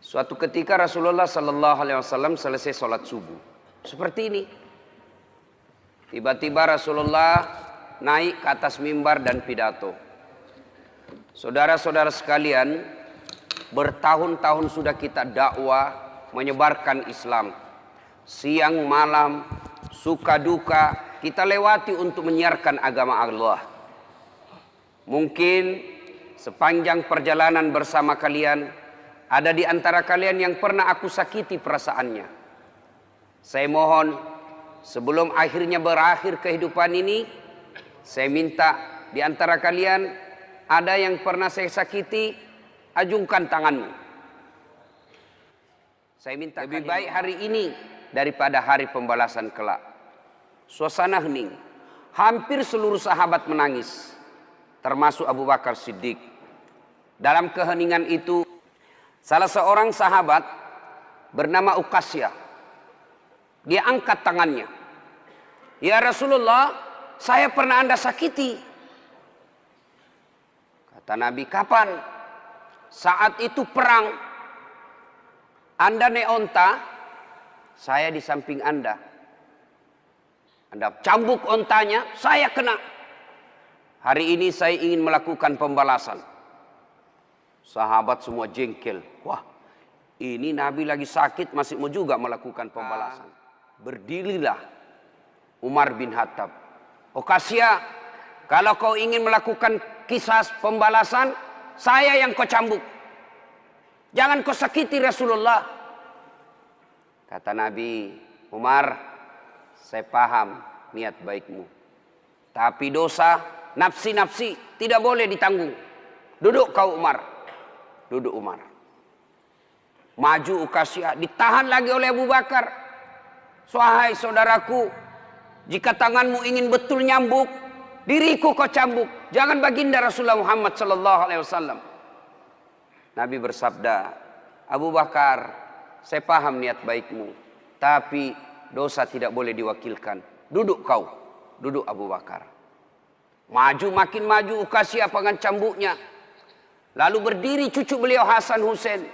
Suatu ketika Rasulullah Sallallahu Alaihi Wasallam selesai sholat subuh. Seperti ini. Tiba-tiba Rasulullah naik ke atas mimbar dan pidato. Saudara-saudara sekalian, bertahun-tahun sudah kita dakwah menyebarkan Islam. Siang malam, suka duka, kita lewati untuk menyiarkan agama Allah. Mungkin sepanjang perjalanan bersama kalian, ada di antara kalian yang pernah aku sakiti perasaannya. Saya mohon, sebelum akhirnya berakhir kehidupan ini, saya minta di antara kalian, ada yang pernah saya sakiti, ajungkan tanganmu. Saya minta lebih baik hari ini daripada hari pembalasan kelak. Suasana hening. Hampir seluruh sahabat menangis, termasuk Abu Bakar Siddiq. Dalam keheningan itu, salah seorang sahabat bernama Uqasyah, dia angkat tangannya. Ya Rasulullah, saya pernah Anda sakiti. Kata Nabi, kapan? Saat itu perang. Anda naik onta, saya di samping Anda. Anda cambuk ontanya, saya kena. Hari ini saya ingin melakukan pembalasan. Sahabat semua jengkel. Wah, ini Nabi lagi sakit masih mau juga melakukan pembalasan. Berdirilah Umar bin Khattab. Uqasyah, kalau kau ingin melakukan kisah pembalasan, saya yang kau cambuk. Jangan kau sakiti Rasulullah. Kata Nabi, Umar, saya paham niat baikmu. Tapi dosa, nafsi-nafsi tidak boleh ditanggung. Duduk kau Umar. Duduk Umar. Maju Uqasyah, ditahan lagi oleh Abu Bakar. Wahai saudaraku, jika tanganmu ingin betul nyambuk, diriku kau cambuk. Jangan baginda Rasulullah Muhammad sallallahu alaihi wasallam. Nabi bersabda, Abu Bakar, saya paham niat baikmu, tapi dosa tidak boleh diwakilkan. Duduk kau, duduk Abu Bakar. Maju makin maju Uqasyah dengan cambuknya. Lalu berdiri cucu beliau Hasan Husain.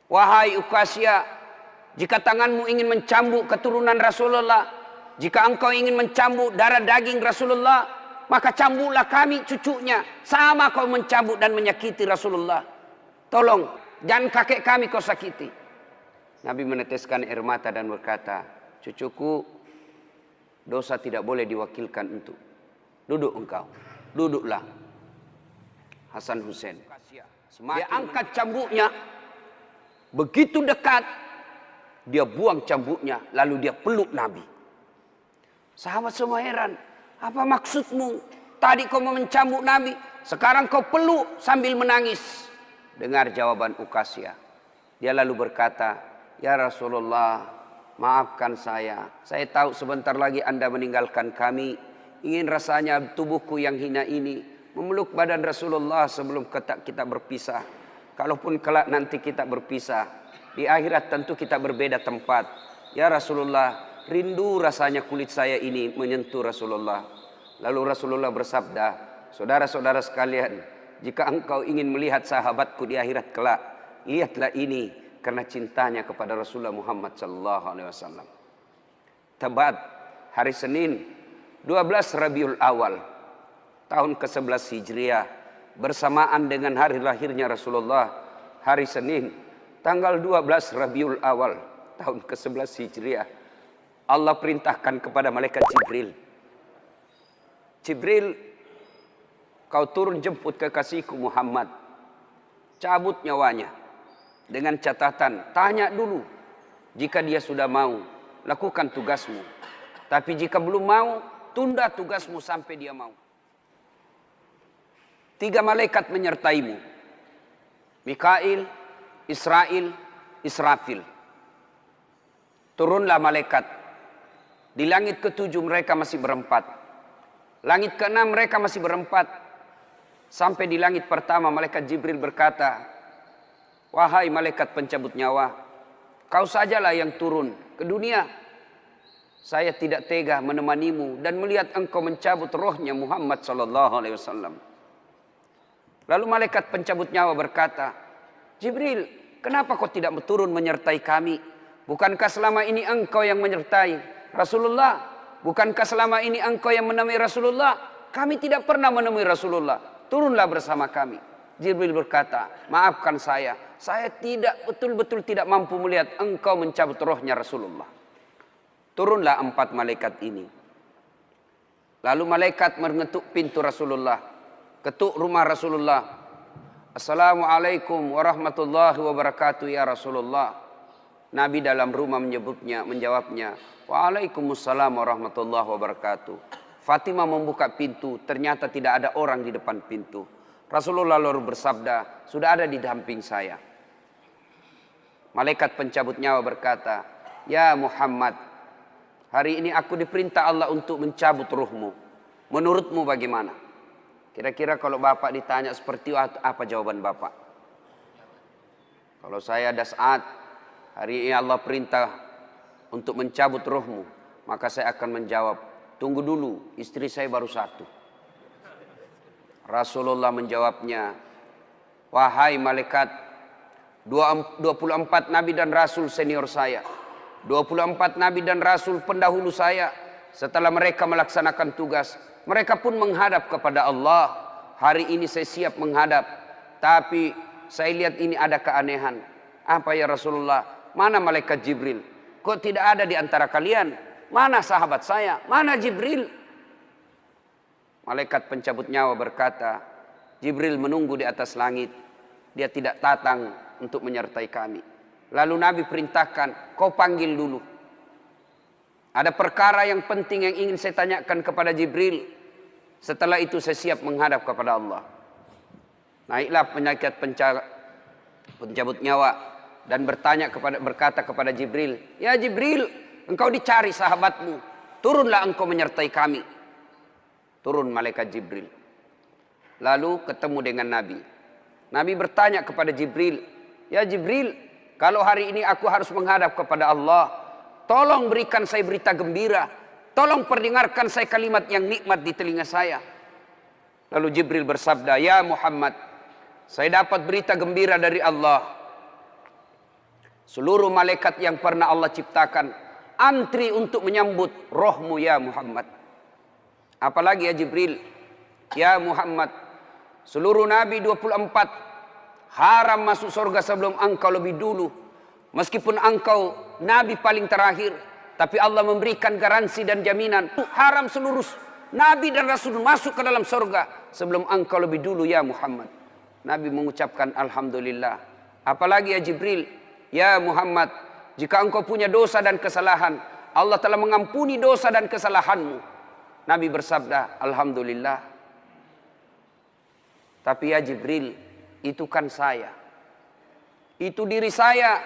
Wahai Uqasyah, jika tanganmu ingin mencambuk keturunan Rasulullah, jika engkau ingin mencambuk darah daging Rasulullah, maka cambuklah kami cucunya. Sama kau mencambuk dan menyakiti Rasulullah. Tolong, jangan kakek kami kau sakiti. Nabi meneteskan air mata dan berkata, cucuku, dosa tidak boleh diwakilkan untuk. Duduk engkau, duduklah. Hasan Husain. Dia angkat cambuknya. Begitu dekat, dia buang cambuknya, lalu dia peluk Nabi. Sahabat semua heran, apa maksudmu? Tadi kau mau mencambuk Nabi, sekarang kau peluk sambil menangis. Dengar jawaban Uqasyah. Dia lalu berkata, ya Rasulullah, maafkan saya. Saya tahu sebentar lagi Anda meninggalkan kami. Ingin rasanya tubuhku yang hina ini memeluk badan Rasulullah sebelum kita berpisah. Kalaupun kelak nanti kita berpisah, di akhirat tentu kita berbeda tempat. Ya Rasulullah, rindu rasanya kulit saya ini menyentuh Rasulullah. Lalu Rasulullah bersabda, saudara-saudara sekalian, jika engkau ingin melihat sahabatku di akhirat kelak, lihatlah ini karena cintanya kepada Rasulullah Muhammad sallallahu alaihi wasallam. Tepat hari Senin 12 Rabiul Awal tahun ke-11 Hijriah, bersamaan dengan hari lahirnya Rasulullah, hari Senin, tanggal 12 Rabiul Awal, tahun ke-11 Hijriah, Allah perintahkan kepada malaikat Jibril. Jibril, kau turun jemput kekasihku Muhammad. Cabut nyawanya. Dengan catatan, tanya dulu. Jika dia sudah mau, lakukan tugasmu. Tapi jika belum mau, tunda tugasmu sampai dia mau. 3 malaikat menyertaimu. Mikail, Israel, Israfil. Turunlah malaikat. Di langit ke-7 mereka masih berempat. Langit ke-6 mereka masih berempat. Sampai di langit pertama malaikat Jibril berkata, wahai malaikat pencabut nyawa, kau sajalah yang turun ke dunia. Saya tidak tega menemanimu dan melihat engkau mencabut rohnya Muhammad sallallahu alaihi wasallam. Lalu malaikat pencabut nyawa berkata, Jibril, kenapa kau tidak turun menyertai kami? Bukankah selama ini engkau yang menyertai Rasulullah? Bukankah selama ini engkau yang menemui Rasulullah? Kami tidak pernah menemui Rasulullah. Turunlah bersama kami. Jibril berkata, maafkan saya tidak betul-betul tidak mampu melihat engkau mencabut rohnya Rasulullah. Turunlah 4 malaikat ini. Lalu malaikat mengetuk pintu Rasulullah, ketuk rumah Rasulullah. Assalamualaikum warahmatullahi wabarakatuh ya Rasulullah. Nabi dalam rumah menjawabnya, Waalaikumsalam warahmatullahi wabarakatuh. Fatimah membuka pintu, ternyata tidak ada orang di depan pintu. Rasulullah lalu bersabda, sudah ada di samping saya. Malaikat pencabut nyawa berkata, ya Muhammad, hari ini aku diperintah Allah untuk mencabut ruhmu. Menurutmu bagaimana? Kira-kira kalau Bapak ditanya seperti itu, apa jawaban Bapak? Kalau saya ada saat, hari ini Allah perintah untuk mencabut ruhmu, maka saya akan menjawab, tunggu dulu, istri saya baru 1. Rasulullah menjawabnya, wahai malaikat, 24 nabi dan rasul senior saya, 24 nabi dan rasul pendahulu saya, setelah mereka melaksanakan tugas, mereka pun menghadap kepada Allah. Hari ini saya siap menghadap, tapi saya lihat ini ada keanehan. Apa ya Rasulullah? Mana malaikat Jibril? Kok tidak ada di antara kalian? Mana sahabat saya? Mana Jibril? Malaikat pencabut nyawa berkata, Jibril menunggu di atas langit. Dia tidak datang untuk menyertai kami. Lalu Nabi perintahkan, kau panggil dulu. Ada perkara yang penting yang ingin saya tanyakan kepada Jibril. Setelah itu saya siap menghadap kepada Allah. Naiklah malaikat pencabut nyawa dan berkata kepada Jibril, ya Jibril, engkau dicari sahabatmu, turunlah engkau menyertai kami. Turun malaikat Jibril. Lalu ketemu dengan Nabi. Nabi bertanya kepada Jibril, ya Jibril, kalau hari ini aku harus menghadap kepada Allah, tolong berikan saya berita gembira, tolong perdengarkan saya kalimat yang nikmat di telinga saya. Lalu Jibril bersabda, ya Muhammad, saya dapat berita gembira dari Allah. Seluruh malaikat yang pernah Allah ciptakan antri untuk menyambut rohmu ya Muhammad. Apalagi ya Jibril, ya Muhammad, seluruh nabi 24 haram masuk surga sebelum engkau lebih dulu. Meskipun engkau nabi paling terakhir, tapi Allah memberikan garansi dan jaminan, haram seluruh nabi dan rasul masuk ke dalam surga sebelum engkau lebih dulu ya Muhammad. Nabi mengucapkan alhamdulillah. Apalagi ya Jibril, ya Muhammad, jika engkau punya dosa dan kesalahan, Allah telah mengampuni dosa dan kesalahanmu. Nabi bersabda, alhamdulillah. Tapi ya Jibril, itu kan saya. Itu diri saya.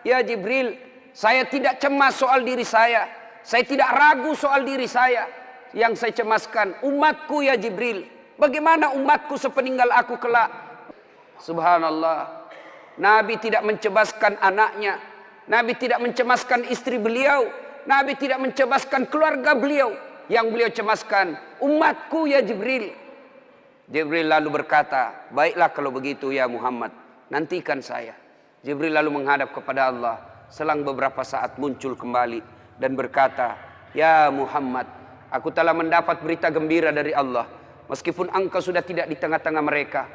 Ya Jibril, saya tidak cemas soal diri saya. Saya tidak ragu soal diri saya. Yang saya cemaskan umatku ya Jibril. Bagaimana umatku sepeninggal aku kelak? Subhanallah. Nabi tidak mencemaskan anaknya. Nabi tidak mencemaskan istri beliau. Nabi tidak mencemaskan keluarga beliau. Yang beliau cemaskan umatku ya Jibril. Jibril lalu berkata, baiklah kalau begitu ya Muhammad, nantikan saya. Jibril lalu menghadap kepada Allah. Selang beberapa saat muncul kembali dan berkata, ya Muhammad, aku telah mendapat berita gembira dari Allah. Meskipun engkau sudah tidak di tengah-tengah mereka,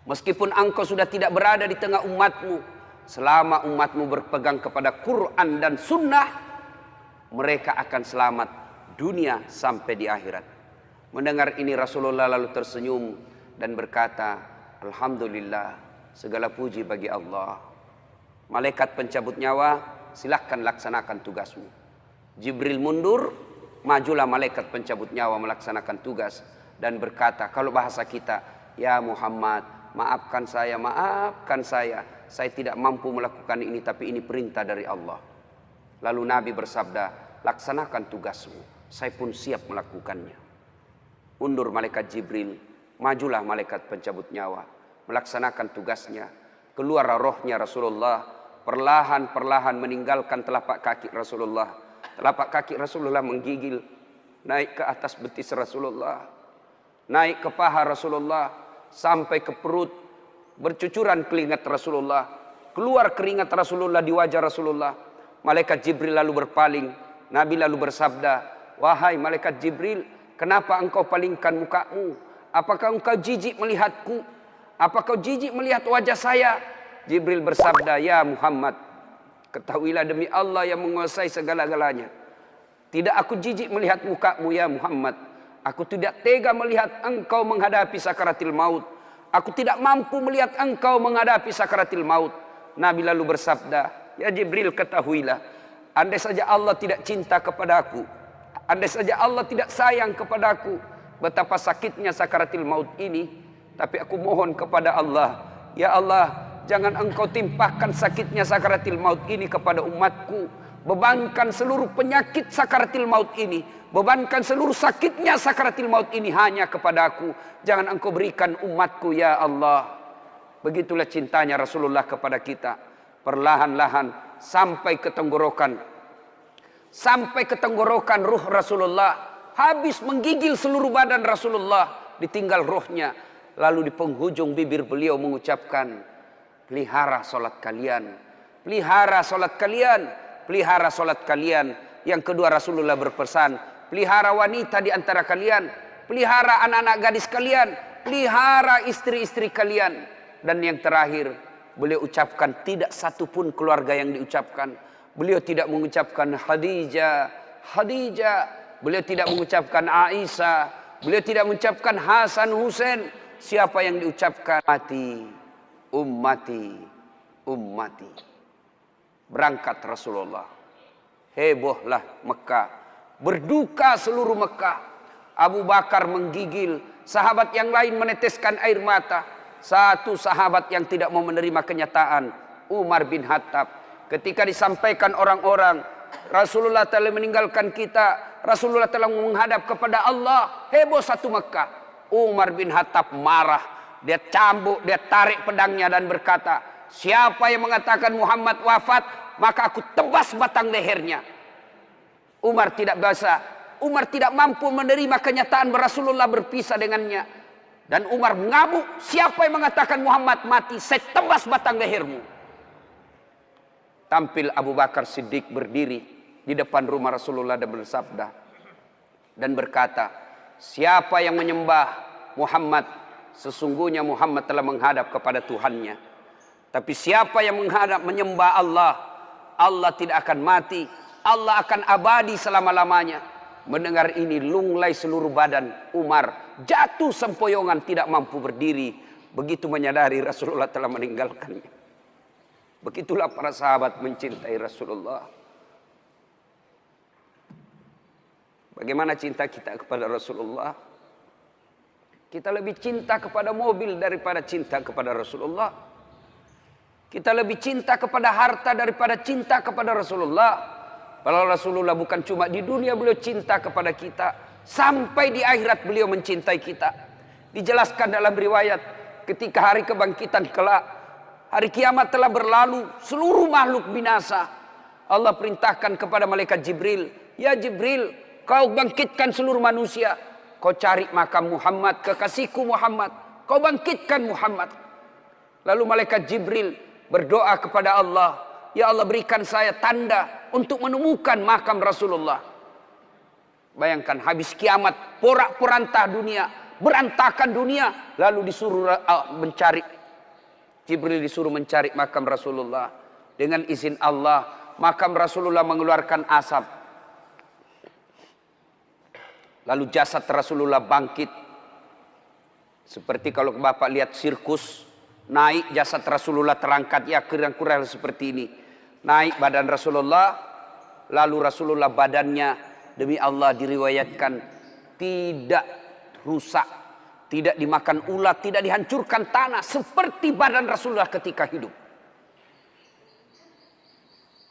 meskipun engkau sudah tidak berada di tengah umatmu, selama umatmu berpegang kepada Quran dan Sunnah, mereka akan selamat dunia sampai di akhirat. Mendengar ini Rasulullah lalu tersenyum dan berkata, alhamdulillah, segala puji bagi Allah. Malaikat pencabut nyawa, silahkan laksanakan tugasmu. Jibril mundur, majulah malaikat pencabut nyawa melaksanakan tugas dan berkata, kalau bahasa kita, ya Muhammad, maafkan saya, maafkan saya tidak mampu melakukan ini, tapi ini perintah dari Allah. Lalu Nabi bersabda, laksanakan tugasmu, saya pun siap melakukannya. Undur malaikat Jibril, majulah malaikat pencabut nyawa, melaksanakan tugasnya. Keluar rohnya Rasulullah, perlahan-perlahan meninggalkan telapak kaki Rasulullah. Telapak kaki Rasulullah menggigil, naik ke atas betis Rasulullah, naik ke paha Rasulullah, sampai ke perut. bercucuran keringat Rasulullah, keluar keringat Rasulullah di wajah Rasulullah. Malaikat Jibril lalu berpaling. Nabi lalu bersabda, "Wahai malaikat Jibril, kenapa engkau palingkan mukamu? Apakah engkau jijik melihatku? Apakah kau jijik melihat wajah saya?" Jibril bersabda, "Ya Muhammad, ketahuilah demi Allah yang menguasai segala-galanya, tidak aku jijik melihat mukamu ya Muhammad. Aku tidak tega melihat engkau menghadapi sakaratil maut. Aku tidak mampu melihat engkau menghadapi sakaratil maut." Nabi lalu bersabda, "Ya Jibril, ketahuilah, andai saja Allah tidak cinta kepadaku, andai saja Allah tidak sayang kepadaku, betapa sakitnya sakaratil maut ini. Tapi aku mohon kepada Allah, ya Allah, jangan engkau timpahkan sakitnya sakaratil maut ini kepada umatku. Bebankan seluruh penyakit sakaratil maut ini, bebankan seluruh sakitnya sakaratil maut ini hanya kepadaku. Jangan engkau berikan umatku ya Allah." Begitulah cintanya Rasulullah kepada kita. Perlahan-lahan sampai ke tenggorokan. Sampai ke tenggorokan ruh Rasulullah. Habis menggigil seluruh badan Rasulullah. Ditinggal ruhnya. Lalu di penghujung bibir beliau mengucapkan, "Pelihara solat kalian. Pelihara solat kalian. Pelihara solat kalian." Yang kedua Rasulullah berpesan, pelihara wanita di antara kalian. Pelihara anak-anak gadis kalian. Pelihara istri-istri kalian. Dan yang terakhir, beliau ucapkan, tidak satu pun keluarga yang diucapkan. Beliau tidak mengucapkan Khadijah, Khadijah. Beliau tidak mengucapkan Aisyah. Beliau tidak mengucapkan Hasan, Husain. Siapa yang diucapkan? Ummati, ummati, ummati. Berangkat Rasulullah. Hebohlah Mekah. Berduka seluruh Mekah. Abu Bakar menggigil. Sahabat yang lain meneteskan air mata. Satu sahabat yang tidak mau menerima kenyataan, Umar bin Khattab. Ketika disampaikan orang-orang, Rasulullah telah meninggalkan kita, Rasulullah telah menghadap kepada Allah, heboh satu Mekah. Umar bin Khattab marah. Dia cambuk, dia tarik pedangnya dan berkata, "Siapa yang mengatakan Muhammad wafat, maka aku tebas batang lehernya." Umar tidak bisa, Umar tidak mampu menerima kenyataan Rasulullah berpisah dengannya. Dan Umar mengamuk, "Siapa yang mengatakan Muhammad mati, saya tebas batang lehermu." Tampil Abu Bakar Siddiq berdiri di depan rumah Rasulullah dan bersabda dan berkata, "Siapa yang menyembah Muhammad, sesungguhnya Muhammad telah menghadap kepada Tuhannya. Tapi siapa yang menyembah Allah, Allah tidak akan mati, Allah akan abadi selama-lamanya." Mendengar ini lunglai seluruh badan Umar, jatuh sempoyongan tidak mampu berdiri. Begitu menyadari Rasulullah telah meninggalkannya. Begitulah para sahabat mencintai Rasulullah. Bagaimana cinta kita kepada Rasulullah? Kita lebih cinta kepada mobil daripada cinta kepada Rasulullah. Kita lebih cinta kepada harta daripada cinta kepada Rasulullah. Kalau Rasulullah bukan cuma di dunia beliau cinta kepada kita, sampai di akhirat beliau mencintai kita. Dijelaskan dalam riwayat, ketika hari kebangkitan kelak, hari kiamat telah berlalu, seluruh makhluk binasa. Allah perintahkan kepada malaikat Jibril, "Ya Jibril, kau bangkitkan seluruh manusia. Kau cari makam Muhammad, kekasihku Muhammad. Kau bangkitkan Muhammad." Lalu malaikat Jibril berdoa kepada Allah, "Ya Allah, berikan saya tanda untuk menemukan makam Rasulullah." Bayangkan habis kiamat, porak-poranda dunia, berantakan dunia, lalu disuruh mencari. Jibril disuruh mencari makam Rasulullah. Dengan izin Allah, makam Rasulullah mengeluarkan asap. Lalu jasad Rasulullah bangkit. Seperti kalau Bapak lihat sirkus, naik jasad Rasulullah terangkat, ya kira-kira seperti ini. Naik badan Rasulullah, lalu Rasulullah badannya demi Allah diriwayatkan tidak rusak, tidak dimakan ulat, tidak dihancurkan tanah, seperti badan Rasulullah ketika hidup.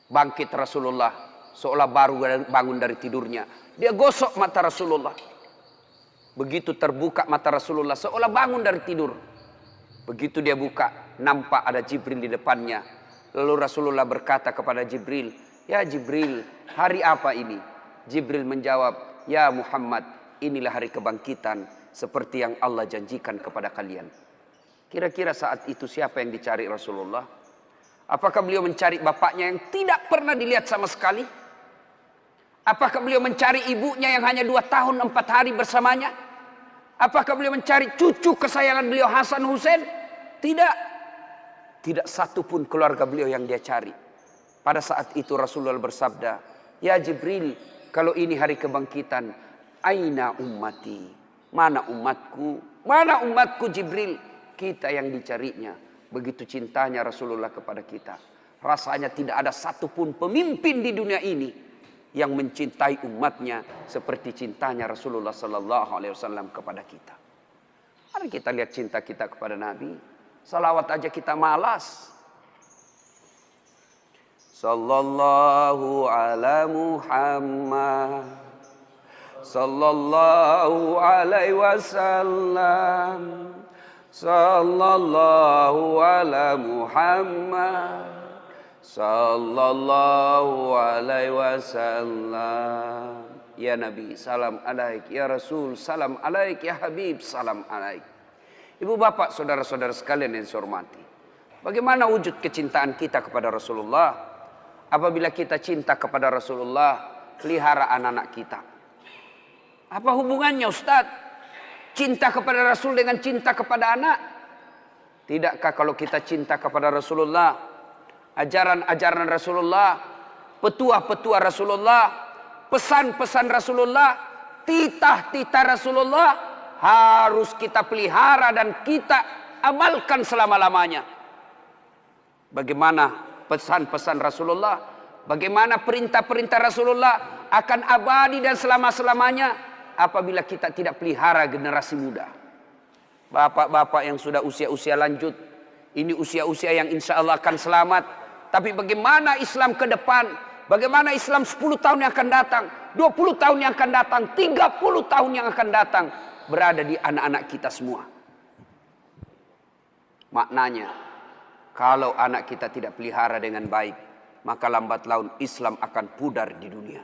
Bangkit Rasulullah seolah baru bangun dari tidurnya. Dia gosok mata Rasulullah. Begitu terbuka mata Rasulullah seolah bangun dari tidur. Begitu dia buka, nampak ada Jibril di depannya. Lalu Rasulullah berkata kepada Jibril, "Ya Jibril, hari apa ini?" Jibril menjawab, "Ya Muhammad, inilah hari kebangkitan seperti yang Allah janjikan kepada kalian." Kira-kira saat itu siapa yang dicari Rasulullah? Apakah beliau mencari bapaknya yang tidak pernah dilihat sama sekali? Apakah beliau mencari ibunya yang hanya 2 tahun 4 hari bersamanya? Apakah beliau mencari cucu kesayangan beliau Hasan Hussein? Tidak. Tidak satu pun keluarga beliau yang dia cari. Pada saat itu Rasulullah bersabda, "Ya Jibril, kalau ini hari kebangkitan, aina ummati? Mana umatku? Mana umatku Jibril?" Kita yang dicarinya. Begitu cintanya Rasulullah kepada kita. Rasanya tidak ada satupun pemimpin di dunia ini yang mencintai umatnya seperti cintanya Rasulullah sallallahu alaihi wasallam kepada kita. Mari kita lihat cinta kita kepada Nabi. Salawat aja kita malas. Sallallahu ala Muhammad, sallallahu alaihi wasallam, sallallahu ala Muhammad, sallallahu alaihi wasallam. Ya Nabi, salam alaik. Ya Rasul, salam alaik. Ya Habib, salam alaik. Ibu bapak, saudara-saudara sekalian yang saya hormati, bagaimana wujud kecintaan kita kepada Rasulullah? Apabila kita cinta kepada Rasulullah, pelihara anak-anak kita. Apa hubungannya Ustadz? Cinta kepada Rasul dengan cinta kepada anak? Tidakkah kalau kita cinta kepada Rasulullah, ajaran-ajaran Rasulullah, petuah-petuah Rasulullah, pesan-pesan Rasulullah, titah-titah Rasulullah harus kita pelihara dan kita amalkan selama-lamanya. Bagaimana pesan-pesan Rasulullah, bagaimana perintah-perintah Rasulullah akan abadi dan selama-selamanya apabila kita tidak pelihara generasi muda. Bapak-bapak yang sudah usia-usia lanjut, ini usia-usia yang insya Allah akan selamat. Tapi bagaimana Islam ke depan? Bagaimana Islam 10 tahun yang akan datang, 20 tahun yang akan datang, 30 tahun yang akan datang, berada di anak-anak kita semua. Maknanya, kalau anak kita tidak pelihara dengan baik, maka lambat laun Islam akan pudar di dunia.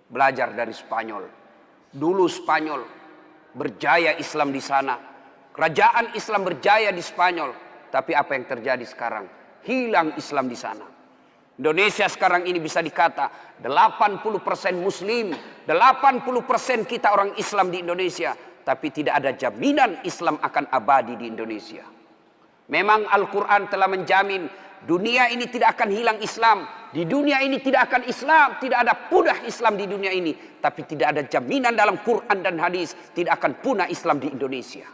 Belajar dari Spanyol. Dulu Spanyol berjaya Islam di sana. Kerajaan Islam berjaya di Spanyol. Tapi apa yang terjadi sekarang? Hilang Islam di sana. Indonesia sekarang ini bisa dikata 80% Muslim, 80% kita orang Islam di Indonesia. Tapi tidak ada jaminan Islam akan abadi di Indonesia. Memang Al-Quran telah menjamin dunia ini tidak akan hilang Islam. Di dunia ini tidak akan Islam, tidak ada punah Islam di dunia ini. Tapi tidak ada jaminan dalam Quran dan hadis tidak akan punah Islam di Indonesia.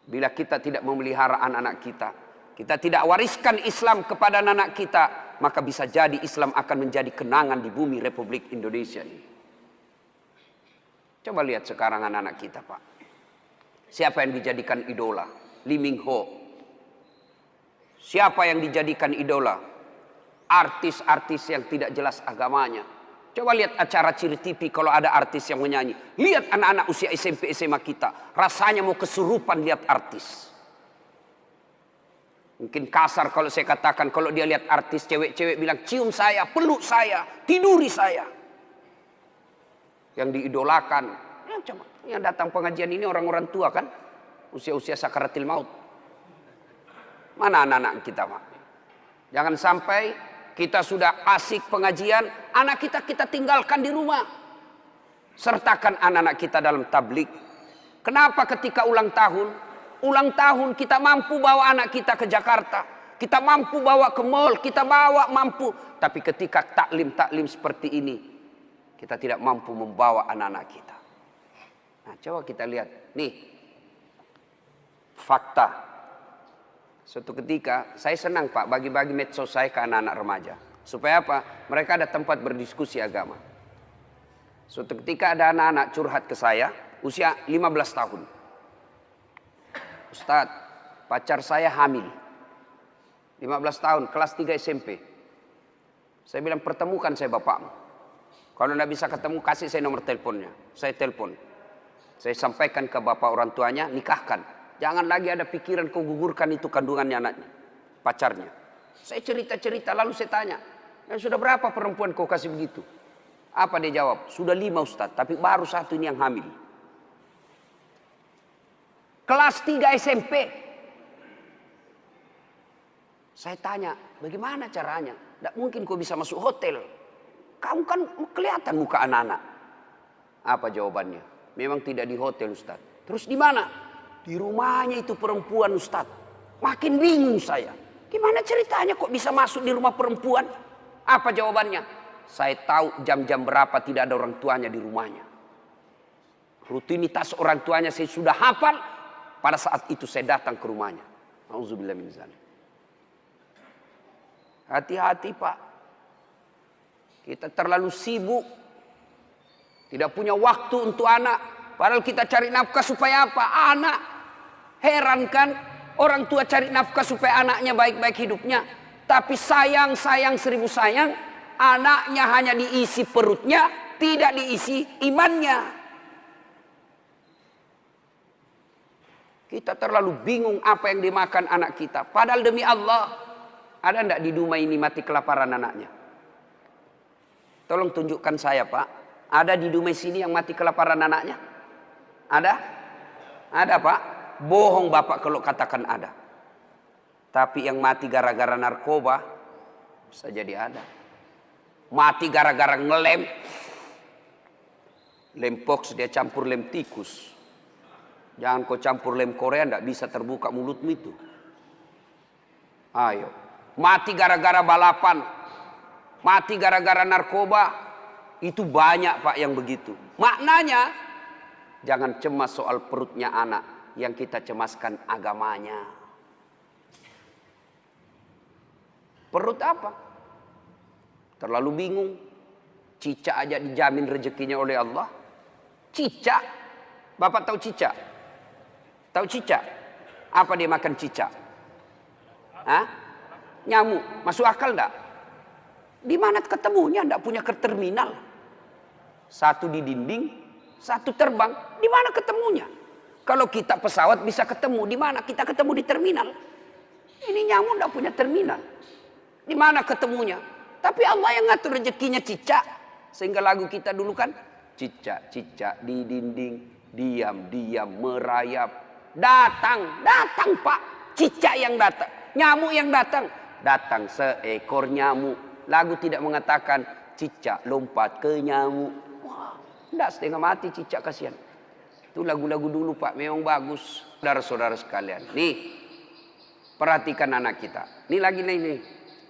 Bila kita tidak memelihara anak-anak kita, kita tidak wariskan Islam kepada anak-anak kita, maka bisa jadi Islam akan menjadi kenangan di bumi Republik Indonesia ini. Coba lihat sekarang anak-anak kita, Pak. Siapa yang dijadikan idola? Lee Min Ho. Siapa yang dijadikan idola? Artis-artis yang tidak jelas agamanya. Coba lihat acara Ciri TV kalau ada artis yang menyanyi. Lihat anak-anak usia SMP SMA kita. Rasanya mau kesurupan lihat artis. Mungkin kasar kalau saya katakan, kalau dia lihat artis cewek-cewek bilang cium saya, peluk saya, tiduri saya. Yang diidolakan. Ya, coba. Yang datang pengajian ini orang-orang tua kan? Usia-usia sakaratil maut. Mana anak-anak kita, Pak? Jangan sampai kita sudah asik pengajian, anak kita tinggalkan di rumah. Sertakan anak-anak kita dalam tablik. Kenapa ketika ulang tahun kita mampu bawa anak kita ke Jakarta, kita mampu bawa ke mall, kita bawa mampu. Tapi ketika taklim seperti ini, kita tidak mampu membawa anak-anak kita. Nah, coba kita lihat. Nih, fakta. Suatu ketika saya senang, Pak, bagi-bagi medsos saya ke anak-anak remaja. Supaya apa? Mereka ada tempat berdiskusi agama. Suatu ketika ada anak-anak curhat ke saya, usia 15 tahun. Ustadz, pacar saya hamil. 15 tahun, kelas 3 SMP. Saya bilang, pertemukan saya bapakmu. Kalau tidak bisa ketemu, kasih saya nomor teleponnya. Saya telepon. Saya sampaikan ke bapak orang tuanya, nikahkan. Jangan lagi ada pikiran kau gugurkan itu kandungannya anaknya, pacarnya. Saya cerita-cerita, lalu saya tanya, sudah berapa perempuan kau kasih begitu? Apa dia jawab? Sudah 5 Ustadz, tapi baru 1 ini yang hamil. Kelas 3 SMP. Saya tanya, bagaimana caranya? Tidak mungkin kau bisa masuk hotel. Kamu kan kelihatan muka anak-anak. Apa jawabannya? Memang tidak di hotel, Ustaz. Terus di mana? Di rumahnya itu perempuan, Ustaz. Makin bingung saya. Gimana ceritanya kok bisa masuk di rumah perempuan? Apa jawabannya? Saya tahu jam-jam berapa tidak ada orang tuanya di rumahnya. Rutinitas orang tuanya saya sudah hafal. Pada saat itu saya datang ke rumahnya. Auzubillah min dzalik. Hati-hati Pak. Kita terlalu sibuk. Tidak punya waktu untuk anak. Padahal kita cari nafkah supaya apa? Anak. Heran kan? Orang tua cari nafkah supaya anaknya baik-baik hidupnya. Tapi sayang 1000 sayang. Anaknya hanya diisi perutnya. Tidak diisi imannya. Kita terlalu bingung apa yang dimakan anak kita. Padahal demi Allah. Ada enggak di rumah ini mati kelaparan anaknya? Tolong tunjukkan saya Pak. Ada di rumah sini yang mati kelaparan anaknya? Ada? Ada Pak? Bohong Bapak kalau katakan ada. Tapi yang mati gara-gara narkoba, bisa jadi ada. Mati gara-gara ngelem. Lem pox dia campur lem tikus. Jangan kau campur lem Korea, tidak bisa terbuka mulutmu itu. Ayo. Mati gara-gara balapan. Mati gara-gara narkoba. Itu banyak Pak yang begitu. Maknanya, jangan cemas soal perutnya anak. Yang kita cemaskan agamanya. Perut apa? Terlalu bingung. Cicak aja dijamin rezekinya oleh Allah. Cicak. Bapak tahu cicak? Tahu cicak? Apa dia makan cicak? Hah? Nyamuk. Masuk akal enggak? Di mana ketemunya? Enggak punya ke terminal. Satu di dinding, satu terbang. Di mana ketemunya? Kalau kita pesawat bisa ketemu. Di mana kita ketemu? Di terminal. Ini nyamuk enggak punya terminal. Di mana ketemunya? Tapi Allah yang ngatur rezekinya cicak. Sehingga lagu kita dulu kan, cicak-cicak di dinding, diam-diam merayap. Datang Pak. Cicak yang datang. Nyamuk yang datang. Datang seekor nyamuk. Lagu tidak mengatakan cicak lompat ke nyamuk. Wah, enggak, setengah mati cicak, kasihan. Itu lagu-lagu dulu Pak, memang bagus. Saudara-saudara sekalian. Nih, perhatikan anak kita. Nih lagi nih.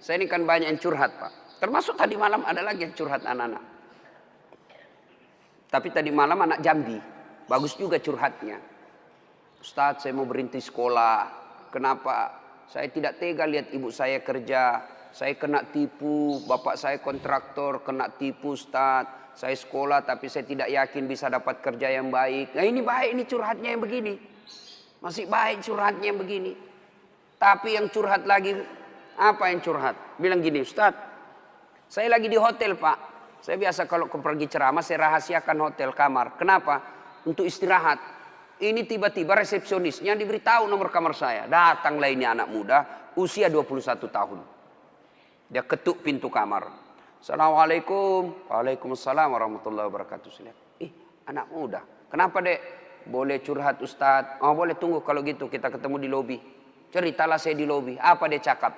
Saya ini kan banyak yang curhat Pak. Termasuk tadi malam ada lagi yang curhat anak-anak. Tapi tadi malam anak Jambi. Bagus juga curhatnya. Ustadz, saya mau berhenti sekolah. Kenapa? Saya tidak tega lihat ibu saya kerja. Saya kena tipu. Bapak saya kontraktor, kena tipu Ustadz. Saya sekolah tapi saya tidak yakin bisa dapat kerja yang baik. Nah ini baik, ini curhatnya yang begini. Masih baik curhatnya yang begini. Tapi yang curhat lagi, apa yang curhat? Bilang gini, Ustadz, saya lagi di hotel Pak. Saya biasa kalau pergi ceramah saya rahasiakan hotel kamar. Kenapa? Untuk istirahat. Ini tiba-tiba resepsionisnya diberitahu nomor kamar saya. Datanglah ini anak muda, usia 21 tahun. Dia ketuk pintu kamar. Assalamualaikum. Waalaikumsalam warahmatullahi wabarakatuh. Anak muda. Kenapa dek? Boleh curhat Ustadz? Oh boleh, tunggu kalau gitu kita ketemu di lobi. Ceritalah saya di lobi. Apa dia cakap?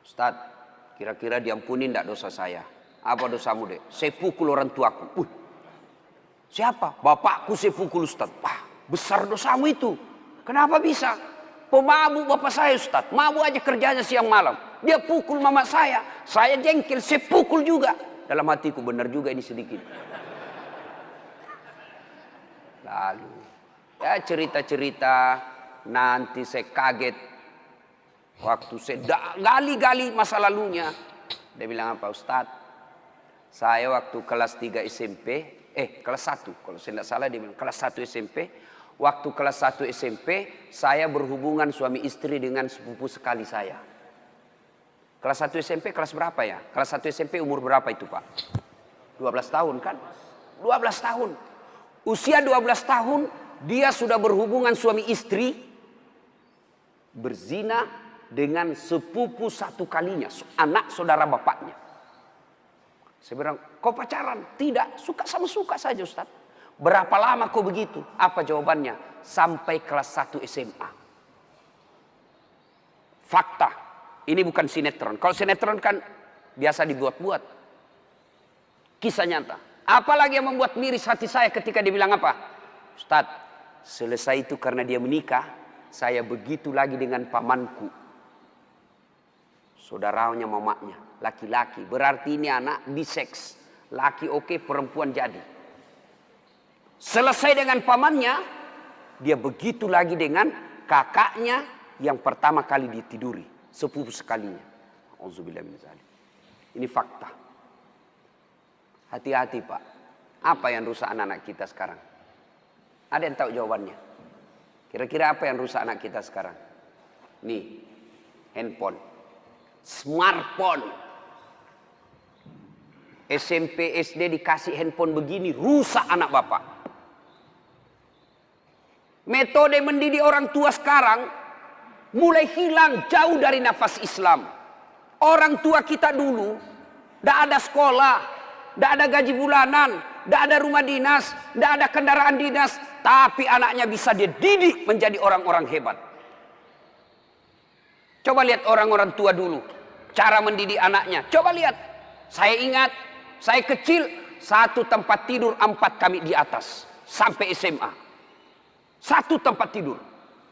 Ustadz, kira-kira diampuni tidak dosa saya? Apa dosamu dek? Saya pukul orang tuaku. Siapa? Bapakku saya pukul Ustadz. Wah, besar dosamu itu. Kenapa bisa? Pemabuk bapak saya Ustadz. Mabuk aja kerjanya siang malam. Dia pukul mama saya. Saya jengkel, saya pukul juga. Dalam hatiku benar juga ini sedikit. Lalu ya cerita-cerita. Nanti saya kaget. Waktu saya gali-gali masa lalunya. Dia bilang apa? Ustadz, saya waktu kelas 3 SMP. Kelas 1. Kalau saya tidak salah dia bilang kelas 1 SMP. Waktu kelas 1 SMP. Saya berhubungan suami istri dengan sepupu sekali saya. Kelas 1 SMP kelas berapa ya? Kelas 1 SMP umur berapa itu Pak? 12 tahun kan? 12 tahun. Usia 12 tahun. Dia sudah berhubungan suami istri. Berzina dengan sepupu satu kalinya. Anak saudara bapaknya. Saya bilang, kau pacaran? Tidak, suka sama suka saja Ustaz. Berapa lama kau begitu? Apa jawabannya? sampai kelas 1 SMA. Fakta. Ini bukan sinetron. Kalau sinetron kan biasa dibuat-buat. Kisah nyata. Apalagi yang membuat miris hati saya ketika dia bilang apa? Ustadz, selesai itu karena dia menikah, saya begitu lagi dengan pamanku. Saudaranya mamanya, laki-laki. Berarti ini anak biseks. Laki oke, perempuan jadi. Selesai dengan pamannya, dia begitu lagi dengan kakaknya yang pertama kali ditiduri. Sepupu sekalinya. Auzubillah min dzalik. Ini fakta. Hati-hati Pak. Apa yang rusak anak-anak kita sekarang? Ada yang tahu jawabannya? Kira-kira apa yang rusak anak kita sekarang? Nih, handphone. Smartphone. SMP, SD dikasih handphone begini, rusak anak bapak. Metode mendidik orang tua sekarang mulai hilang jauh dari nafas Islam. Orang tua kita dulu, tidak ada sekolah, tidak ada gaji bulanan, tidak ada rumah dinas, tidak ada kendaraan dinas. Tapi anaknya bisa dia didik menjadi orang-orang hebat. Coba lihat orang-orang tua dulu. Cara mendidik anaknya. Coba lihat. Saya ingat, saya kecil, 1 tempat tidur 4 kami di atas. Sampai SMA. 1 tempat tidur.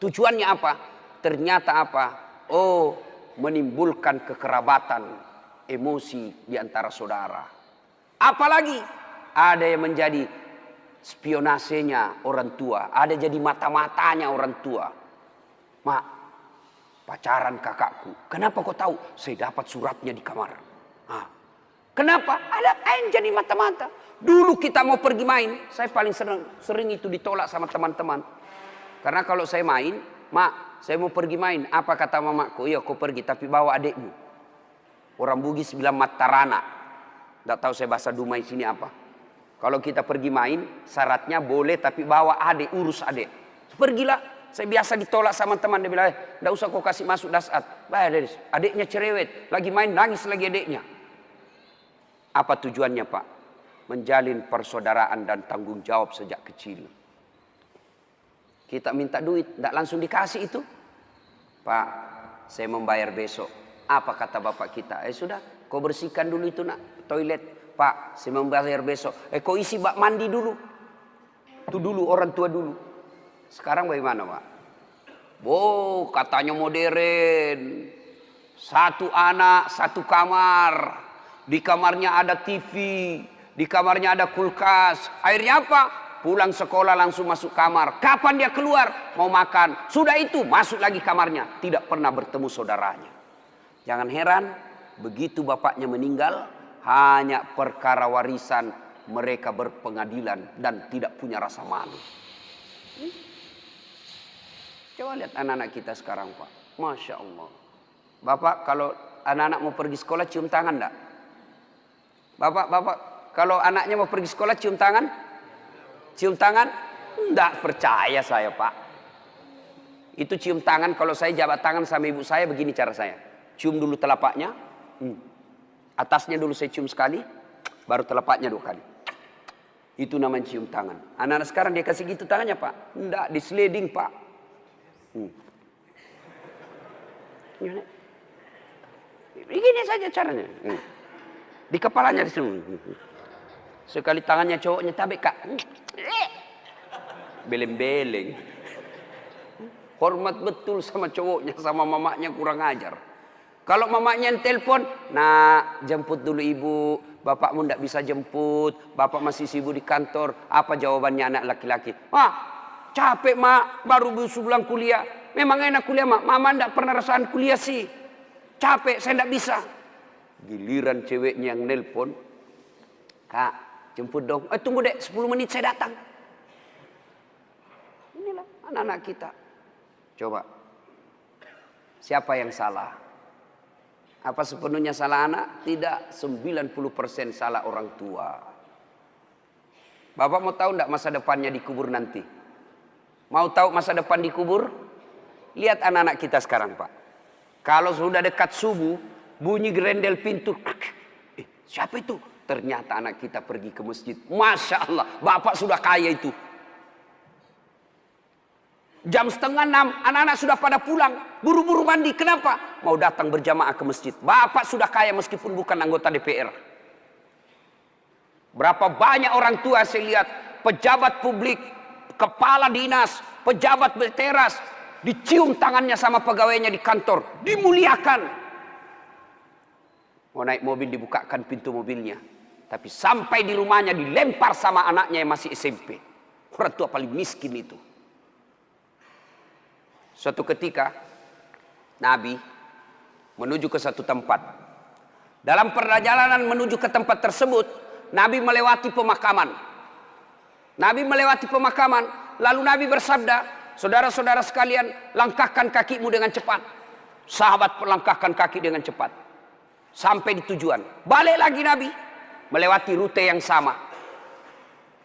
Tujuannya apa? Ternyata apa? Oh, menimbulkan kekerabatan, emosi di antara saudara. Apalagi ada yang menjadi spionasenya orang tua, ada jadi mata-matanya orang tua. Mak, pacaran kakakku. Kenapa kau tahu? Saya dapat suratnya di kamar. Kenapa? Ada yang jadi mata-mata. Dulu kita mau pergi main, saya paling sering itu ditolak sama teman-teman. Karena kalau saya main, mak, saya mau pergi main. Apa kata mamaku? Iya, kau pergi, tapi bawa adikmu. Orang Bugis bilang matarana. Tidak tahu saya bahasa Dumai sini apa. Kalau kita pergi main, syaratnya boleh tapi bawa adik, urus adik. Pergilah. Saya biasa ditolak sama teman. Dia bilang, tidak usah kau kasih masuk dasat. Adiknya cerewet. Lagi main, nangis lagi adiknya. Apa tujuannya Pak? Menjalin persaudaraan dan tanggung jawab sejak kecil. Kita minta duit, tidak langsung dikasih itu. Pak, saya membayar besok. Apa kata bapak kita? Sudah, kau bersihkan dulu itu nak, toilet. Pak, saya membayar besok. Kau isi bak mandi dulu. Itu dulu, orang tua dulu. Sekarang bagaimana Pak? Katanya modern. 1 anak, 1 kamar. Di kamarnya ada TV. Di kamarnya ada kulkas. Akhirnya apa? Pulang sekolah langsung masuk kamar. Kapan dia keluar? Mau makan. Sudah itu, masuk lagi kamarnya. Tidak pernah bertemu saudaranya. Jangan heran, begitu bapaknya meninggal, hanya perkara warisan mereka berpengadilan dan tidak punya rasa malu. Coba lihat anak-anak kita sekarang Pak. Masya Allah. Bapak kalau anak-anak mau pergi sekolah cium tangan enggak? Bapak kalau anaknya mau pergi sekolah cium tangan? Cium tangan? Enggak percaya saya Pak. Itu cium tangan kalau saya jabat tangan sama ibu saya begini cara saya. Cium dulu telapaknya. Atasnya dulu saya cium sekali. Baru telapaknya 2 kali. Itu namanya cium tangan. Anak-anak sekarang dia kasih gitu tangannya Pak. Enggak, di sliding Pak. Begini saja caranya. Di kepalanya di sini. Sekali tangannya cowoknya tabek Kak. Beleng-beleng. Hormat betul sama cowoknya, sama mamanya kurang ajar. Kalau mamanya yang telepon, nak jemput dulu ibu, bapakmu tidak bisa jemput, bapak masih sibuk di kantor. Apa jawabannya anak laki-laki? Capek mak, baru pulang kuliah. Memang enak kuliah mak, mama tidak pernah rasakan kuliah sih. Capek, saya tidak bisa. Giliran ceweknya yang nelpon, Kak, jemput dong. Tunggu dek, 10 menit saya datang. Inilah anak-anak kita. Coba, siapa yang salah? Apa sepenuhnya salah anak? Tidak, 90% salah orang tua. Bapak mau tahu enggak masa depannya dikubur nanti? Mau tahu masa depan dikubur? Lihat anak-anak kita sekarang Pak. Kalau sudah dekat subuh, bunyi gerendel pintu. Siapa itu? Ternyata anak kita pergi ke masjid. Masya Allah, bapak sudah kaya itu. Jam 5:30 anak-anak sudah pada pulang, buru-buru mandi. Kenapa? Mau datang berjamaah ke masjid. Bapak sudah kaya meskipun bukan anggota DPR. Berapa banyak orang tua saya lihat, pejabat publik, kepala dinas, pejabat berteras, dicium tangannya sama pegawainya di kantor, dimuliakan. Mau naik mobil dibukakan pintu mobilnya, tapi sampai di rumahnya dilempar sama anaknya yang masih SMP. Orang tua paling miskin itu. Suatu ketika Nabi menuju ke satu tempat. Dalam perjalanan menuju ke tempat tersebut, Nabi melewati pemakaman. Nabi melewati pemakaman, lalu Nabi bersabda, saudara-saudara sekalian, langkahkan kakimu dengan cepat. Sahabat melangkahkan kaki dengan cepat. Sampai di tujuan. Balik lagi Nabi, melewati rute yang sama.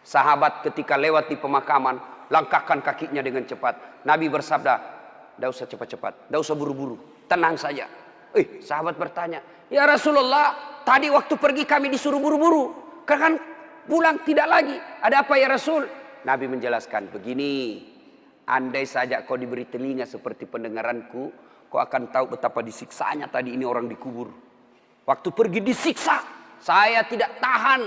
Sahabat ketika lewat di pemakaman, langkahkan kakinya dengan cepat. Nabi bersabda, tidak usah cepat-cepat, tidak usah buru-buru, tenang saja. Sahabat bertanya, ya Rasulullah, tadi waktu pergi kami disuruh buru-buru, kan pulang tidak lagi. Ada apa ya Rasul? Nabi menjelaskan, begini, andai saja kau diberi telinga seperti pendengaranku, kau akan tahu betapa disiksanya tadi ini orang dikubur. Waktu pergi disiksa, saya tidak tahan,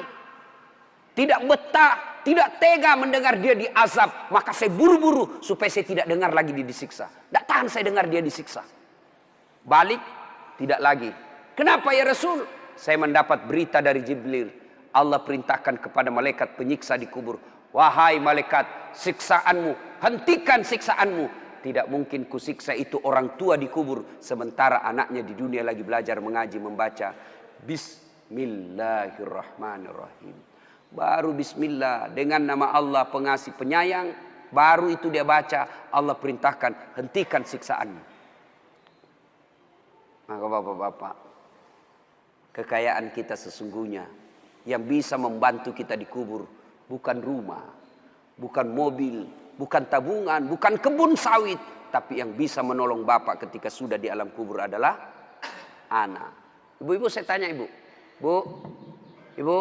tidak betah, tidak tega mendengar dia diazab. Maka saya buru-buru supaya saya tidak dengar lagi dia disiksa. Tidak tahan saya dengar dia disiksa. Balik, tidak lagi. Kenapa ya Rasul? Saya mendapat berita dari Jibril. Allah perintahkan kepada malaikat penyiksa di kubur. Wahai malaikat, siksaanmu, hentikan siksaanmu. Tidak mungkin kusiksa itu orang tua di kubur. Sementara anaknya di dunia lagi belajar mengaji, membaca. Bismillahirrahmanirrahim. Baru bismillah, dengan nama Allah pengasih penyayang, baru itu dia baca, Allah perintahkan, hentikan siksaanmu. Maka bapak-bapak, kekayaan kita sesungguhnya yang bisa membantu kita dikubur bukan rumah, bukan mobil, bukan tabungan, bukan kebun sawit, tapi yang bisa menolong bapak ketika sudah di alam kubur adalah anak. Ibu-ibu, saya tanya ibu, ibu,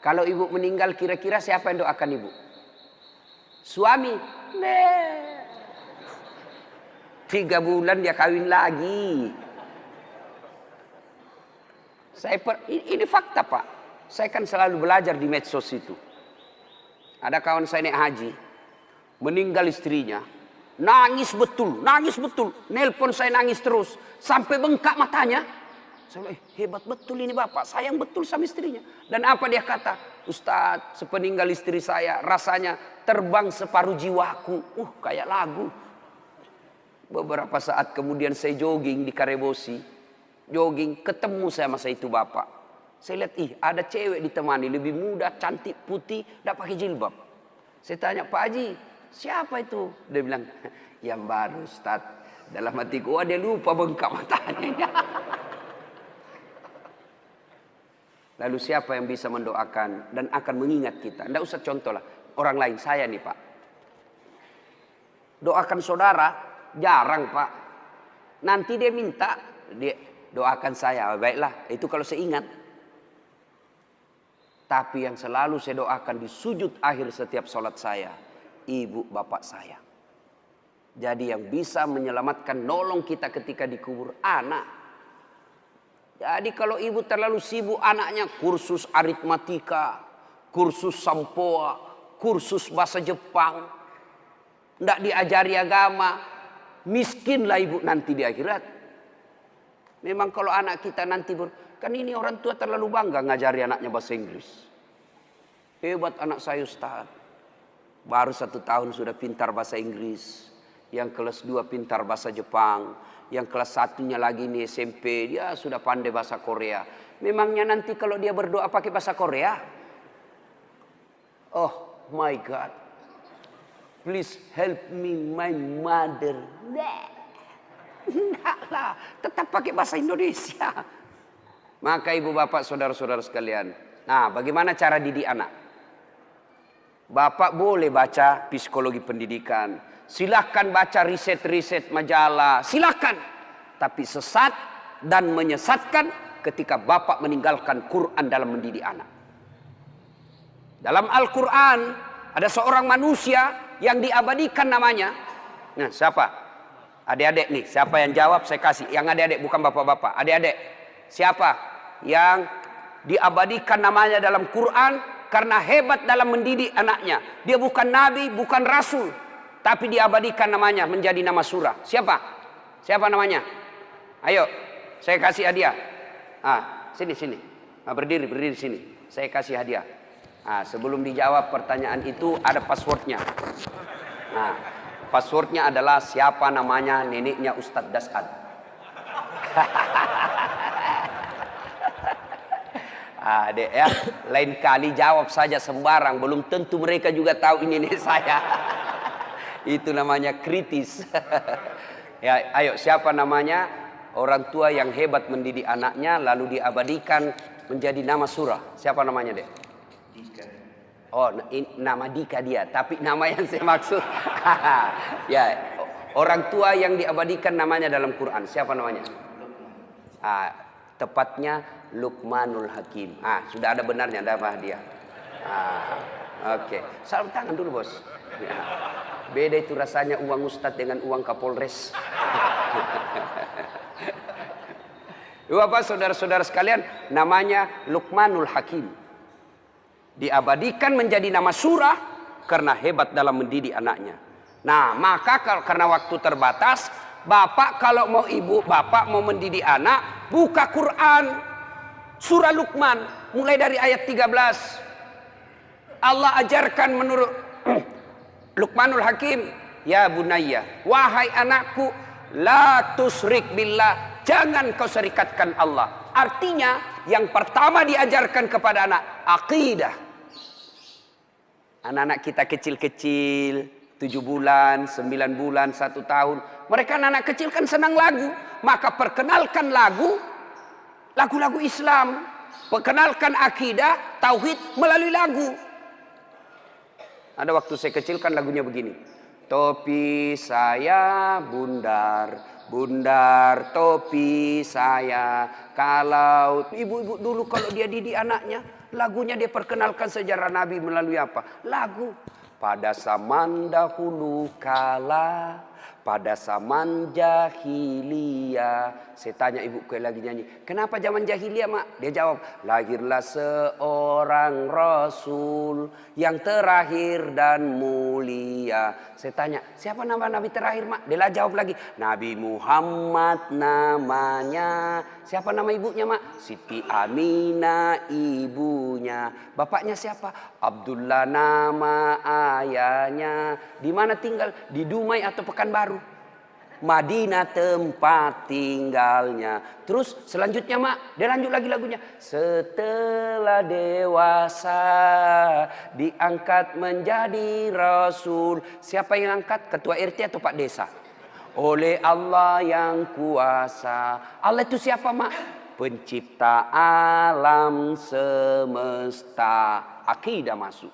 kalau ibu meninggal kira-kira siapa yang doakan ibu? Suami? 3 bulan dia kawin lagi. Ini fakta Pak. Saya kan selalu belajar di medsos itu. Ada kawan saya naik haji, meninggal istrinya, nangis betul. Nelpon saya nangis terus, sampai bengkak matanya. Saya bilang, hebat betul ini bapak, sayang betul sama istrinya. Dan apa dia kata? Ustadz, sepeninggal istri saya rasanya terbang separuh jiwaku. Kayak lagu. Beberapa saat kemudian saya jogging di Karebosi. Jogging, ketemu saya masa itu bapak. Saya lihat, ada cewek ditemani, lebih muda, cantik, putih, tidak pakai jilbab. Saya tanya, Pak Haji, siapa itu? Dia bilang, yang baru Ustadz. Dalam hatiku, dia lupa bengkak matanya. Lalu siapa yang bisa mendoakan dan akan mengingat kita? Tidak usah contoh lah. Orang lain, saya nih Pak. Doakan saudara, jarang Pak. Nanti dia minta, dia doakan saya. Baiklah, itu kalau saya ingat. Tapi yang selalu saya doakan di sujud akhir setiap sholat saya, ibu bapak saya. Jadi yang bisa menyelamatkan, nolong kita ketika dikubur, anak. Jadi kalau ibu terlalu sibuk anaknya kursus aritmatika, kursus sampoa, kursus bahasa Jepang, tidak diajari agama, miskinlah ibu nanti di akhirat. Memang kalau anak kita nanti kan ini orang tua terlalu bangga ngajari anaknya bahasa Inggris. Hebat anak saya Ustaz. Baru 1 tahun sudah pintar bahasa Inggris. Yang kelas 2 pintar bahasa Jepang. Yang kelas 1-nya lagi nih SMP, dia sudah pandai bahasa Korea. Memangnya nanti kalau dia berdoa pakai bahasa Korea? Oh my God. Please help me my mother. Enggak lah, tetap pakai bahasa Indonesia. Maka ibu bapak saudara-saudara sekalian. Nah, bagaimana cara didik anak? Bapak boleh baca psikologi pendidikan. Silahkan baca riset-riset majalah, silahkan. Tapi sesat dan menyesatkan ketika bapak meninggalkan Quran dalam mendidik anak. Dalam Al-Quran ada seorang manusia yang diabadikan namanya. Nah, siapa? Adik-adik nih, siapa yang jawab saya kasih. Yang adik-adik, bukan bapak-bapak. Adik-adik, siapa yang diabadikan namanya dalam Quran karena hebat dalam mendidik anaknya? Dia bukan nabi, bukan rasul, tapi diabadikan namanya menjadi nama surah. Siapa? Siapa namanya? Ayo, saya kasih hadiah. Sini. Berdiri sini. Saya kasih hadiah. Sebelum dijawab pertanyaan itu ada passwordnya. Passwordnya adalah siapa namanya neneknya Ustadz Dasad. Dek ya, lain kali jawab saja sembarang, belum tentu mereka juga tahu ini nenek saya. Itu namanya kritis. Ya, ayo siapa namanya orang tua yang hebat mendidik anaknya lalu diabadikan menjadi nama surah? Siapa namanya, Dek? Dika. Oh, nama Dika dia, tapi nama yang saya maksud ya, orang tua yang diabadikan namanya dalam Quran. Siapa namanya? Tepatnya Luqmanul Hakim. Sudah ada benarnya, ada apa dia? Oke. Salam tangan dulu, Bos. Ya. Beda itu rasanya uang Ustadz dengan uang Kapolres. Bapak, saudara-saudara sekalian, namanya Luqmanul Hakim. Diabadikan menjadi nama surah karena hebat dalam mendidik anaknya. Nah, maka karena waktu terbatas, bapak kalau mau ibu bapak mau mendidik anak, buka Quran surah Luqman mulai dari ayat 13. Allah ajarkan menurut Luqmanul Hakim, ya bunayya, wahai anakku, la tusrik billah, jangan kau serikatkan Allah. Artinya yang pertama diajarkan kepada anak akidah. Anak-anak kita kecil-kecil, 7 bulan, 9 bulan, 1 tahun, mereka anak kecil kan senang lagu, maka perkenalkan lagu-lagu Islam, perkenalkan akidah, tauhid melalui lagu. Ada waktu saya kecil kan lagunya begini. Topi saya bundar, bundar topi saya. Kalau ibu-ibu dulu kalau dia didik anaknya, lagunya dia perkenalkan sejarah Nabi melalui apa? Lagu. Pada zaman dahulu kala, pada zaman jahiliyah. Saya tanya ibu ke lagi nyanyi, kenapa zaman jahiliyah, Mak? Dia jawab, lahirlah seorang Rasul yang terakhir dan mulia. Saya tanya, siapa nama Nabi terakhir, Mak? Dia jawab lagi, Nabi Muhammad namanya. Siapa nama ibunya, Mak? Siti Aminah ibunya. Bapaknya siapa? Abdullah nama ayahnya. Di mana tinggal? Di Dumai atau Pekanbaru? Madinah tempat tinggalnya. Terus selanjutnya, Mak, dia lanjut lagi lagunya. Setelah dewasa diangkat menjadi Rasul. Siapa yang angkat? Ketua RT atau Pak Desa? Oleh Allah yang kuasa. Allah itu siapa, Mak? Pencipta alam semesta. Akidah masuk.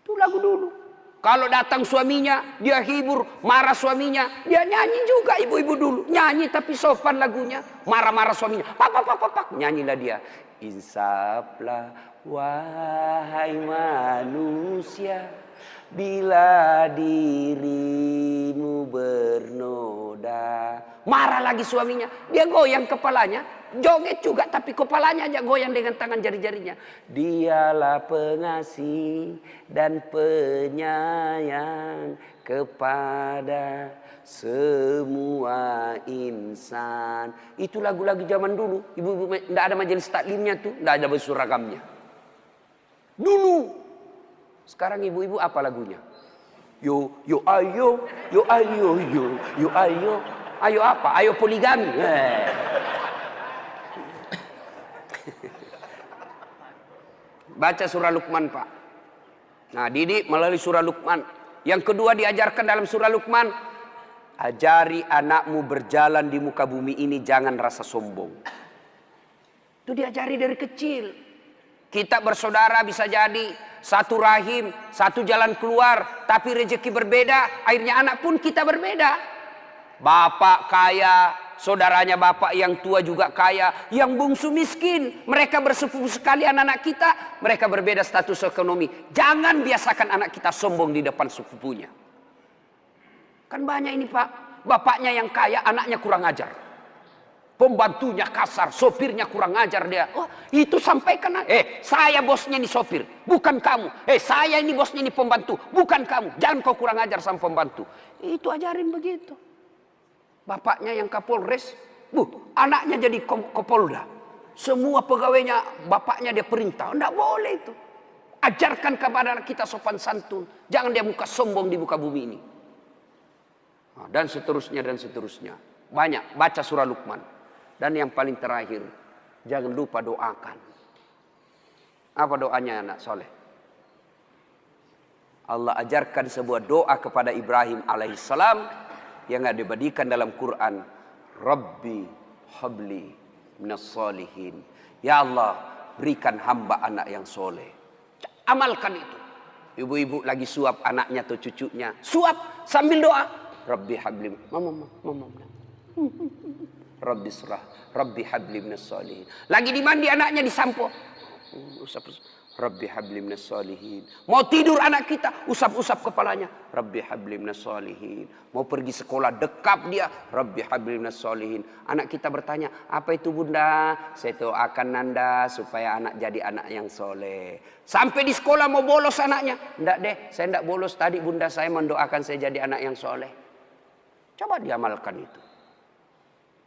Itu lagu dulu. Kalau datang suaminya, dia hibur. Marah suaminya, dia nyanyi juga ibu-ibu dulu. Nyanyi tapi sopan lagunya. Marah-marah suaminya, pak. Nyanyilah dia. Insaflah wahai manusia, bila dirimu bernoda. Marah lagi suaminya, dia goyang kepalanya. Joget juga tapi kepalanya aja goyang dengan tangan jari-jarinya. Dialah pengasih dan penyayang kepada semua insan. Itu lagu-lagu zaman dulu. Ibu-ibu tidak ada majelis taklimnya tuh, tidak ada baju seragamnya. Dulu. Sekarang ibu-ibu apa lagunya? Yo ayo, yo ayo, yo ayo. Ayo apa? Ayo poligami. Baca surah Luqman, Pak. Nah, didik melalui surah Luqman. Yang kedua diajarkan dalam surah Luqman, ajari anakmu berjalan di muka bumi ini jangan rasa sombong. Itu diajari dari kecil. Kita bersaudara bisa jadi satu rahim, satu jalan keluar, tapi rezeki berbeda, akhirnya anak pun kita berbeda. Bapak kaya, saudaranya bapak yang tua juga kaya, yang bungsu miskin. Mereka bersepupu sekalian anak kita, mereka berbeda status ekonomi. Jangan biasakan anak kita sombong di depan sepupunya. Kan banyak ini Pak, bapaknya yang kaya, anaknya kurang ajar. Pembantunya kasar, sopirnya kurang ajar dia. Oh, itu sampaikan. Saya bosnya ini sopir, bukan kamu. Saya ini bosnya ini pembantu, bukan kamu. Jangan kau kurang ajar sama pembantu. Itu ajarin begitu. Bapaknya yang Kapolres, anaknya jadi Kapolda. Semua pegawainya, bapaknya dia perintah. Tidak boleh itu. Ajarkan kepada anak kita sopan santun. Jangan dia muka sombong di muka bumi ini. Dan seterusnya dan seterusnya. Banyak, baca surah Luqman. Dan yang paling terakhir, jangan lupa doakan. Apa doanya anak soleh? Allah ajarkan sebuah doa kepada Ibrahim alaihissalam yang ada dibadikan dalam Quran. Rabbi habli minas solihin. Ya Allah, berikan hamba anak yang soleh. Amalkan itu. Ibu-ibu lagi suap anaknya atau cucunya. Suap sambil doa. Rabbi habli, mama. Rabbi surah, Rabbi habli minas solihin. Lagi dimandi anaknya disampo. Rabbi habli minas solihin. Mau tidur anak kita, usap-usap kepalanya. Rabbi habli minas solihin. Mau pergi sekolah, dekap dia. Rabbi habli minas solihin. Anak kita bertanya, apa itu bunda? Saya doakan nanda supaya anak jadi anak yang soleh. Sampai di sekolah mau bolos anaknya. Enggak deh, saya enggak bolos. Tadi bunda saya mendoakan saya jadi anak yang soleh. Coba diamalkan itu.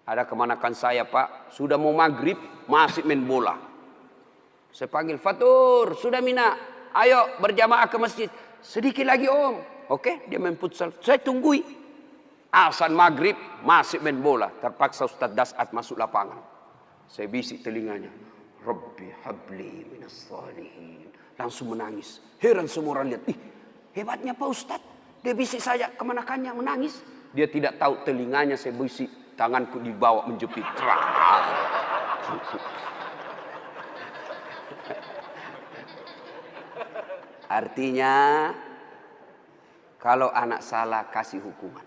Ada kemanakan saya Pak, sudah mau maghrib, masih main bola. Saya panggil, Fatur, sudah Mina, ayo berjamaah ke masjid. Sedikit lagi Om. Oke, dia main futsal. Saya tunggui. Azan maghrib, masih main bola. Terpaksa Ustaz Dasat masuk lapangan. Saya bisik telinganya. Rabbi habli minas salihin. Langsung menangis. Heran semua orang lihat. Hebatnya Pak Ustaz. Dia bisik saja kemanakannya menangis. Dia tidak tahu telinganya saya bisik. Tanganku dibawa menjepit. Artinya, kalau anak salah kasih hukuman.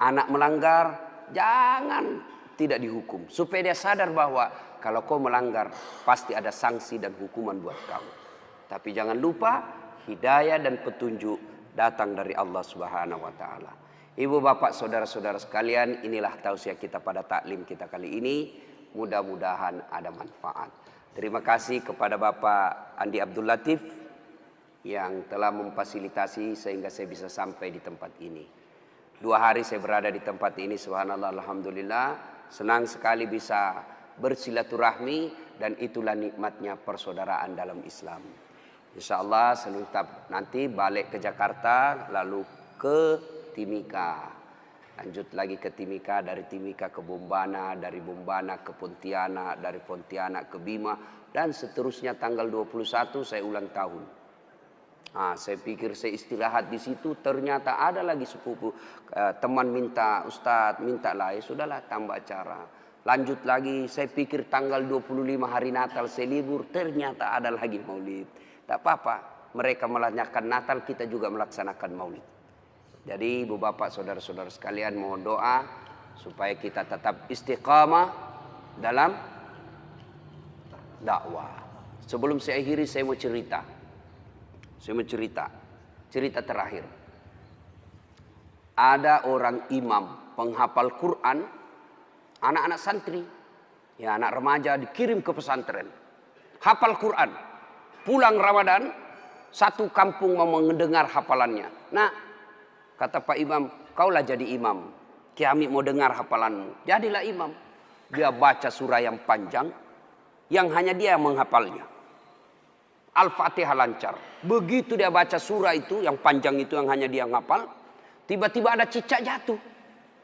Anak melanggar, jangan tidak dihukum. Supaya dia sadar bahwa kalau kau melanggar, pasti ada sanksi dan hukuman buat kamu. Tapi jangan lupa, hidayah dan petunjuk datang dari Allah Subhanahu wa Ta'ala. Ibu bapak saudara-saudara sekalian, inilah tausiah kita pada taklim kita kali ini. Mudah-mudahan ada manfaat. Terima kasih kepada Bapak Andi Abdul Latif yang telah memfasilitasi sehingga saya bisa sampai di tempat ini. 2 hari saya berada di tempat ini, subhanallah, alhamdulillah. Senang sekali bisa bersilaturahmi dan itulah nikmatnya persaudaraan dalam Islam. InsyaAllah nanti balik ke Jakarta lalu ke Timika, lanjut lagi ke Timika, dari Timika ke Bombana, dari Bombana ke Pontianak, dari Pontianak ke Bima, dan seterusnya. Tanggal 21 saya ulang tahun. Saya pikir saya istirahat di situ, ternyata ada lagi sepupu teman minta, Ustadz mintalah, ya sudahlah tambah acara. Lanjut lagi, saya pikir tanggal 25 hari Natal saya libur, ternyata ada lagi maulid. Tak apa-apa, mereka melaksanakan Natal, kita juga melaksanakan maulid. Jadi ibu bapak saudara-saudara sekalian, mohon doa supaya kita tetap istiqamah dalam dakwah. Sebelum saya akhiri, saya mau cerita. Cerita terakhir. Ada orang imam penghafal Quran, anak-anak santri, ya anak remaja dikirim ke pesantren. Hafal Quran. Pulang Ramadan, satu kampung mau mendengar hafalannya. Nah, kata Pak Imam, kaulah jadi imam. Kami mau dengar hafalanmu. Jadilah imam. Dia baca surah yang panjang, yang hanya dia yang menghafalnya. Al-Fatihah lancar. Begitu dia baca surah itu, yang panjang itu yang hanya dia ngapal, tiba-tiba ada cicak jatuh.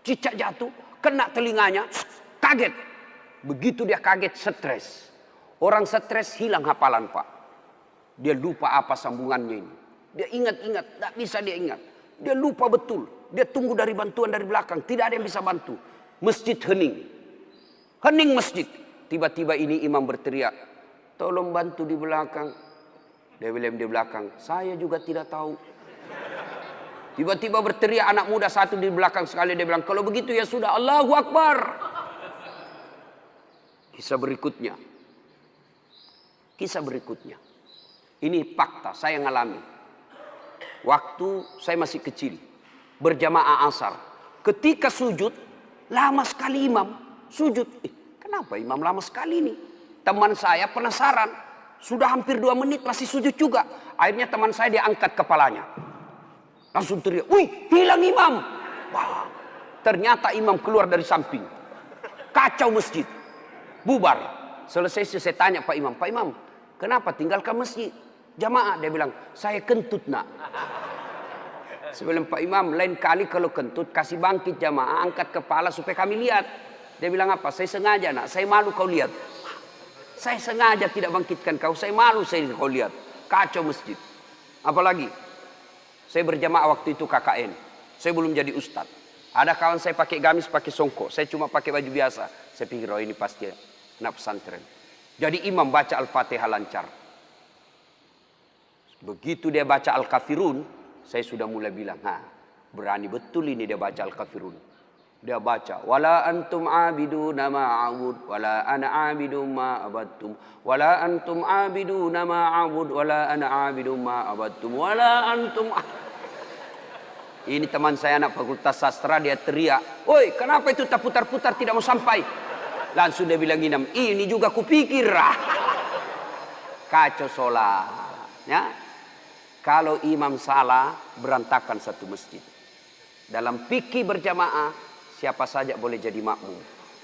Cicak jatuh, kena telinganya, kaget. Begitu dia kaget, stres. Orang stres hilang hafalan Pak. Dia lupa apa sambungannya ini. Dia ingat-ingat, tak bisa dia ingat. Dia lupa betul. Dia tunggu dari bantuan dari belakang. Tidak ada yang bisa bantu. Masjid hening. Hening masjid. Tiba-tiba ini imam berteriak. Tolong bantu di belakang. Dia bilang di belakang. Saya juga tidak tahu. Tiba-tiba berteriak anak muda satu di belakang sekali. Dia bilang, kalau begitu ya sudah, Allahu Akbar. Kisah berikutnya. Kisah berikutnya. Ini fakta, saya ngalami. Waktu saya masih kecil. Berjamaah asar. Ketika sujud, lama sekali imam. Sujud. Kenapa imam lama sekali nih? Teman saya penasaran. Sudah hampir 2 menit masih sujud juga. Akhirnya teman saya diangkat kepalanya. Langsung teriak, wih, hilang imam. Wah, ternyata imam keluar dari samping. Kacau masjid. Bubar. Selesai saya tanya Pak Imam, kenapa tinggalkan masjid? Jamaah, dia bilang, saya kentut nak. Saya bilang, Pak Imam, lain kali kalau kentut, kasih bangkit jamaah, angkat kepala supaya kami lihat. Dia bilang apa? Saya sengaja nak, saya malu kau lihat. Saya sengaja tidak bangkitkan kau, saya malu saya kau lihat. Kacau masjid. Apalagi? Saya berjamaah waktu itu KKN. Saya belum jadi ustad. Ada kawan saya pakai gamis, pakai songkok. Saya cuma pakai baju biasa. Saya pikir, oh ini pasti anak pesantren. Jadi imam baca Al-Fatihah lancar. Begitu dia baca Al-Kafirun, saya sudah mulai bilang, berani betul ini dia baca Al-Kafirun. Dia baca, wala antum abiduna ma a'bud, wala ana abidum ma abadtum, wala antum abiduna ma a'bud, wala ana abidum ma abadtum, wala antum. Ini teman saya anak fakultas sastra, dia teriak, woi kenapa itu tak putar-putar tidak mau sampai? Langsung dia bilang inam, ini juga kupikir. Kacau sholat. Ya? Kalau imam salah, berantakan satu masjid. Dalam fikih berjamaah, siapa saja boleh jadi makmum.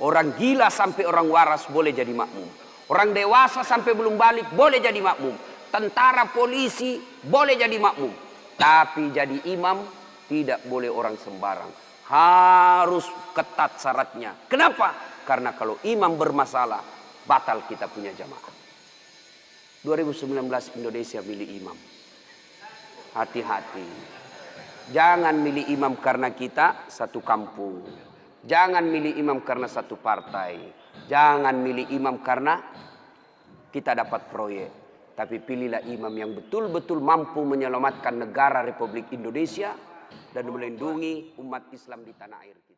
Orang gila sampai orang waras boleh jadi makmum. Orang dewasa sampai belum balik boleh jadi makmum. Tentara, polisi boleh jadi makmum. Tapi jadi imam tidak boleh orang sembarang. Harus ketat syaratnya. Kenapa? Karena kalau imam bermasalah, batal kita punya jamaah. 2019 Indonesia milih imam. Hati-hati. Jangan milih imam karena kita satu kampung. Jangan milih imam karena satu partai. Jangan milih imam karena kita dapat proyek. Tapi pilihlah imam yang betul-betul mampu menyelamatkan negara Republik Indonesia dan melindungi umat Islam di tanah air kita.